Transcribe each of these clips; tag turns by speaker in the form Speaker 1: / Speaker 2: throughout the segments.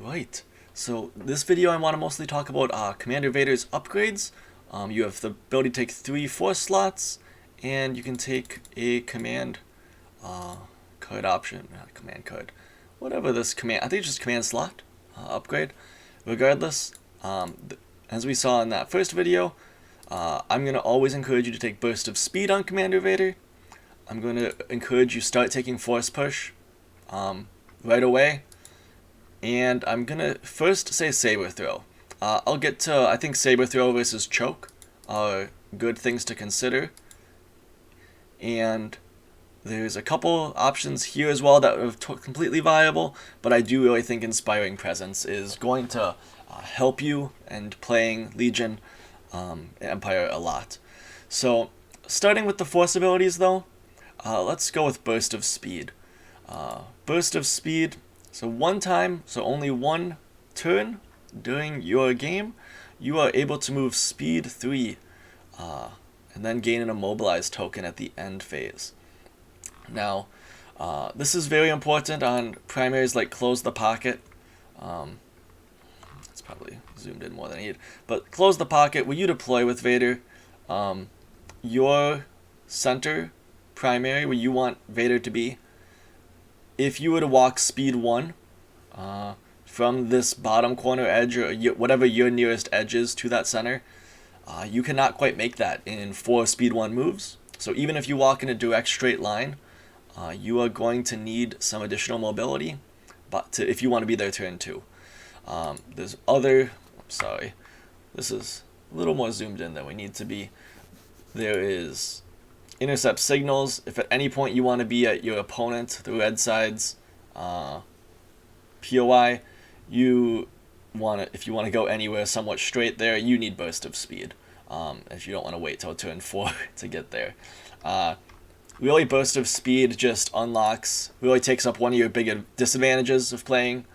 Speaker 1: Alright, so this video I want to mostly talk about Commander Vader's upgrades. You have the ability to take 3 force slots, and you can take a command card option, not command card, whatever this command, I think it's just command slot upgrade. Regardless, as we saw in that first video, I'm going to always encourage you to take Burst of Speed on Commander Vader. I'm going to encourage you start taking Force Push right away. And I'm going to first say Saber Throw. I'll get to, I think Saber Throw versus Choke are good things to consider. And there's a couple options here as well that are completely viable, but I do really think Inspiring Presence is going to help you and playing Legion Empire a lot. So, starting with the Force abilities though, let's go with Burst of Speed. Burst of Speed, so only one turn during your game, you are able to move Speed 3 and then gain an Immobilized token at the end phase. Now, this is very important on primaries like Close the Pocket. It's probably zoomed in more than I need. But Close the Pocket, when you deploy with Vader, your center primary, where you want Vader to be, if you were to walk Speed 1 from this bottom corner edge, or whatever your nearest edge is to that center, you cannot quite make that in 4 Speed 1 moves. So even if you walk in a direct straight line, you are going to need some additional mobility if you want to be there turn 2. There's other, sorry, this is a little more zoomed in than we need to be. There is Intercept Signals. If at any point you want to be at your opponent, the red side's POI, if you want to go anywhere somewhat straight there, you need Burst of Speed. If you don't want to wait till turn 4 to get there. Really, Burst of Speed just really takes up one of your big disadvantages of playing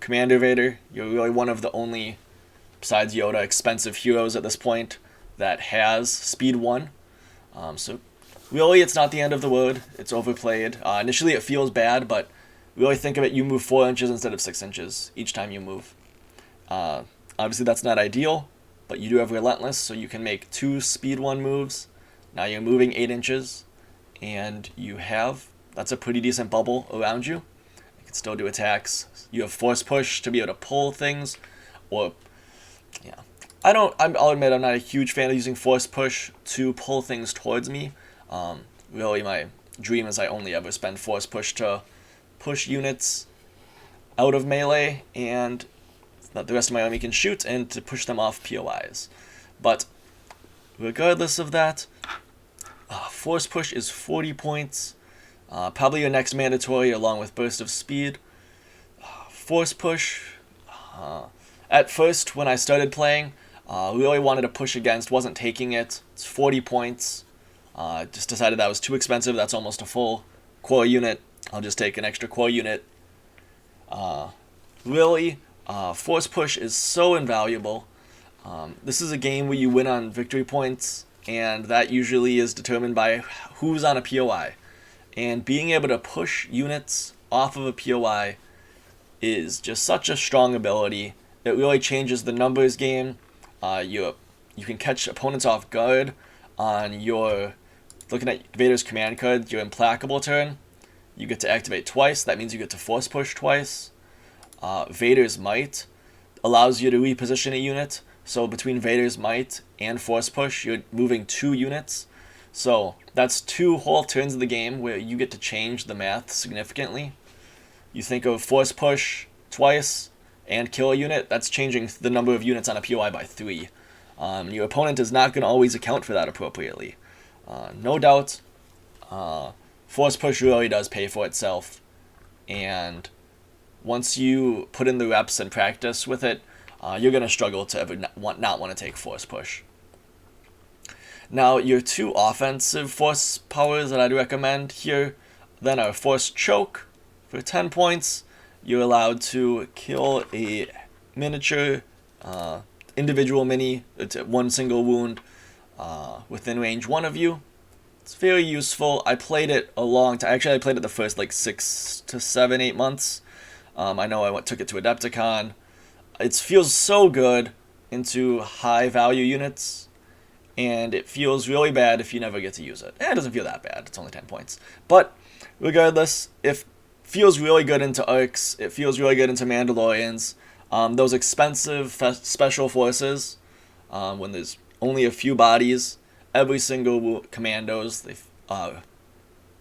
Speaker 1: Commander Vader. You're really one of the only, besides Yoda, expensive heroes at this point that has Speed 1. So really, it's not the end of the world. It's overplayed. Initially, it feels bad, but really think of it, you move 4 inches instead of 6 inches each time you move. Obviously, that's not ideal, but you do have Relentless, so you can make 2 Speed 1 moves. Now you're moving 8 inches, and that's a pretty decent bubble around you. You can still do attacks. You have Force Push to be able to pull things, or, yeah. I'll admit I'm not a huge fan of using Force Push to pull things towards me. Really, my dream is I only ever spend Force Push to push units out of melee and that the rest of my army can shoot, and to push them off POIs. But regardless of that, Force Push is 40 points. Probably your next mandatory along with Burst of Speed. Force Push, at first when I started playing, really wanted to push against, wasn't taking it. It's 40 points. Just decided that was too expensive. That's almost a full core unit. I'll just take an extra core unit. Really, Force Push is so invaluable. This is a game where you win on victory points, and that usually is determined by who's on a POI. And being able to push units off of a POI is just such a strong ability. It really changes the numbers game. You can catch opponents off guard on looking at Vader's command card, your Implacable turn. You get to activate twice. That means you get to Force Push twice. Vader's Might allows you to reposition a unit. So between Vader's Might and Force Push, you're moving 2 units. So that's 2 whole turns of the game where you get to change the math significantly. You think of Force Push twice and kill a unit, that's changing the number of units on a POI by 3. Your opponent is not going to always account for that appropriately. No doubt, Force Push really does pay for itself, and once you put in the reps and practice with it, you're going to struggle to ever not want to take Force Push. Now, your 2 offensive force powers that I'd recommend here then are Force Choke. For 10 points, you're allowed to kill a miniature, individual mini, it's one single wound, within range 1 of you. It's very useful. I played it a long time. Actually, I played it the first 6 to 7, 8 months. I know I took it to Adepticon. It feels so good into high value units, and it feels really bad if you never get to use it. It doesn't feel that bad. It's only 10 points. But regardless, it feels really good into Arcs. It feels really good into Mandalorians. Those expensive special forces, when there's only a few bodies, every single commandos,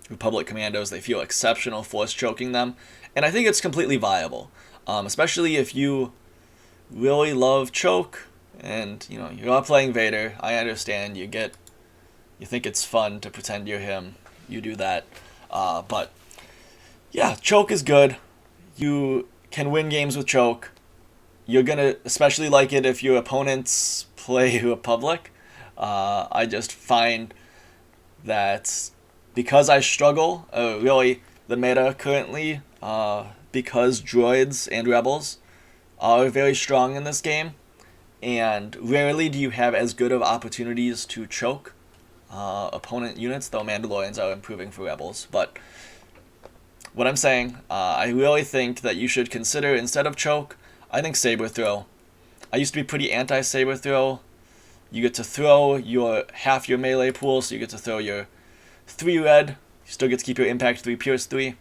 Speaker 1: Republic commandos, they feel exceptional force choking them. And I think it's completely viable, especially if you really love choke and you are playing Vader. I understand you think it's fun to pretend you're him. You do that, but yeah, choke is good. You can win games with choke. You're gonna especially like it if your opponents play Republic. I just find that because I struggle, really the meta currently, because droids and rebels are very strong in this game, and rarely do you have as good of opportunities to choke opponent units, though Mandalorians are improving for rebels. But what I'm saying, I really think that you should consider, instead of choke, I think saber throw. I used to be pretty anti-saber throw. You get to throw half your melee pool, so you get to throw your 3 red. You still get to keep your impact 3, pierce 3.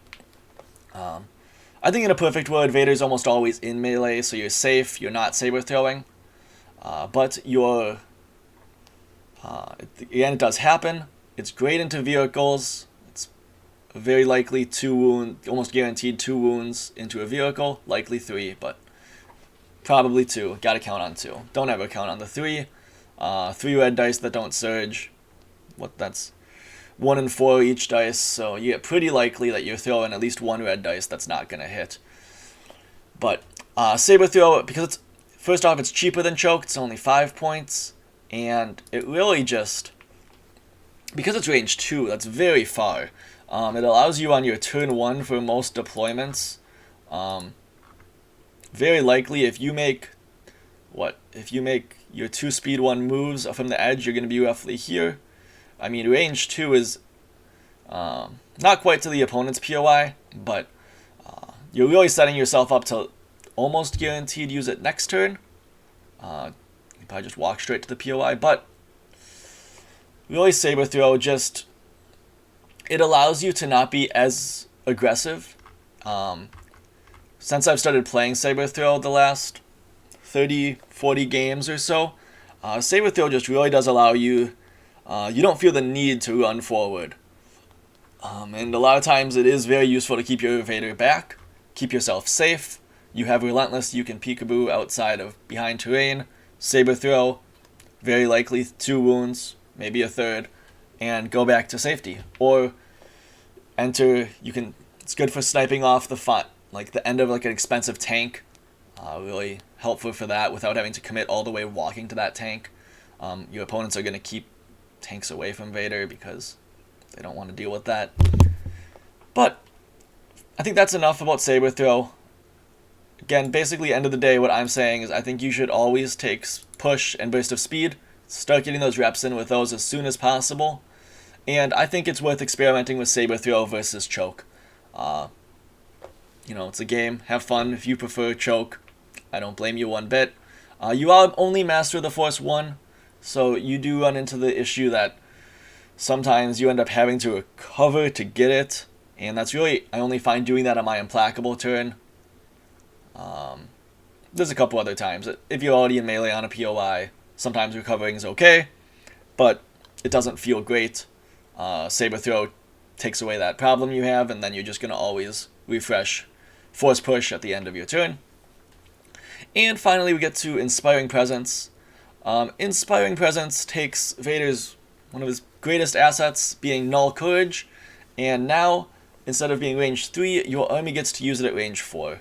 Speaker 1: I think in a perfect world, Vader's almost always in melee, so you're safe. You're not saber throwing, but again, it does happen. It's great into vehicles. It's very likely 2 wounds, almost guaranteed 2 wounds into a vehicle. Likely 3, but probably 2. Got to count on 2. Don't ever count on the 3. 3 red dice that don't surge. That's 1 and 4 each dice, so you get pretty likely that you're throwing at least 1 red dice that's not going to hit. But saber throw, because first off, it's cheaper than choke. It's only 5 points, and it really just, because it's range 2, that's very far. It allows you on your turn 1 for most deployments. Very likely, if you make your 2 speed 1 moves from the edge, you're going to be roughly here. I mean, range 2 is not quite to the opponent's POI, but you're really setting yourself up to almost guaranteed use it next turn. You can probably just walk straight to the POI, but really saber throw just, it allows you to not be as aggressive. Since I've started playing saber throw the last 30, 40 games or so, saber throw just really does allow you, you don't feel the need to run forward. And a lot of times it is very useful to keep your Vader back, keep yourself safe. You have Relentless, you can peekaboo outside of behind terrain. Saber throw, very likely 2 wounds, maybe a 3rd, and go back to safety. Or enter, it's good for sniping off the end of like an expensive tank. Really helpful for that without having to commit all the way walking to that tank. Your opponents are going to keep tanks away from Vader because they don't want to deal with that. But I think that's enough about saber throw. Again, basically, end of the day, what I'm saying is I think you should always take push and burst of speed. Start getting those reps in with those as soon as possible. And I think it's worth experimenting with saber throw versus choke. It's a game. Have fun if you prefer choke. I don't blame you one bit. You are only Master of the Force 1, so you do run into the issue that sometimes you end up having to recover to get it, and that's really, I only find doing that on my Implacable turn. There's a couple other times. If you're already in melee on a POI, sometimes recovering is okay, but it doesn't feel great. Saber throw takes away that problem you have, and then you're just going to always refresh force push at the end of your turn. And finally, we get to Inspiring Presence. Inspiring Presence takes Vader's, one of his greatest assets, being Null Courage, and now, instead of being range 3, your army gets to use it at range 4.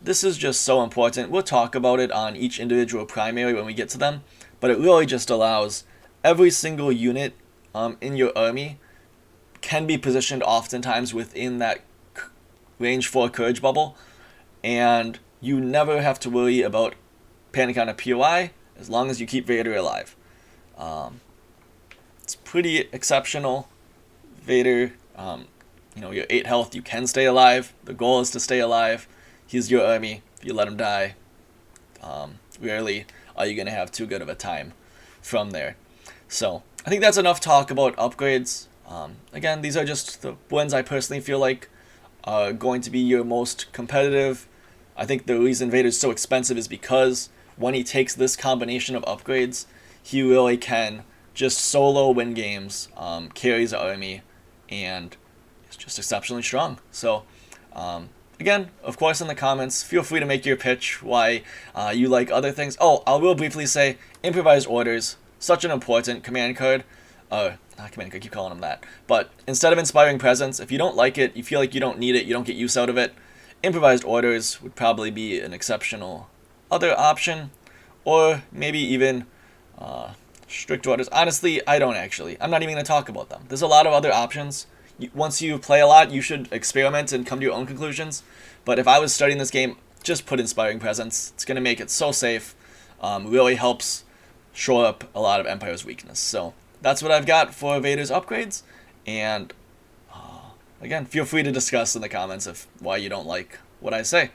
Speaker 1: This is just so important. We'll talk about it on each individual primary when we get to them, but it really just allows every single unit in your army can be positioned oftentimes within that range 4 courage bubble, and you never have to worry about panic on a POI as long as you keep Vader alive. It's pretty exceptional. Vader, your 8 health, you can stay alive. The goal is to stay alive. he's your army. If you let him die, rarely are you going to have too good of a time from there. So I think that's enough talk about upgrades. Again, these are just the ones I personally feel like are going to be your most competitive. I think the reason Vader's so expensive is because when he takes this combination of upgrades, he really can just solo win games, carries the army, and is just exceptionally strong. So, again, of course, in the comments, feel free to make your pitch why you like other things. Oh, I will briefly say, improvised orders, such an important command card. Not command card, I keep calling them that. But instead of inspiring presence, if you don't like it, you feel like you don't need it, you don't get use out of it, improvised orders would probably be an exceptional other option, or maybe even strict orders. Honestly, I don't actually. I'm not even going to talk about them. There's a lot of other options. Once you play a lot, you should experiment and come to your own conclusions. But if I was studying this game, just put inspiring presence. It's going to make it so safe. Really helps shore up a lot of Empire's weakness. So that's what I've got for Vader's upgrades. And again, feel free to discuss in the comments of why you don't like what I say.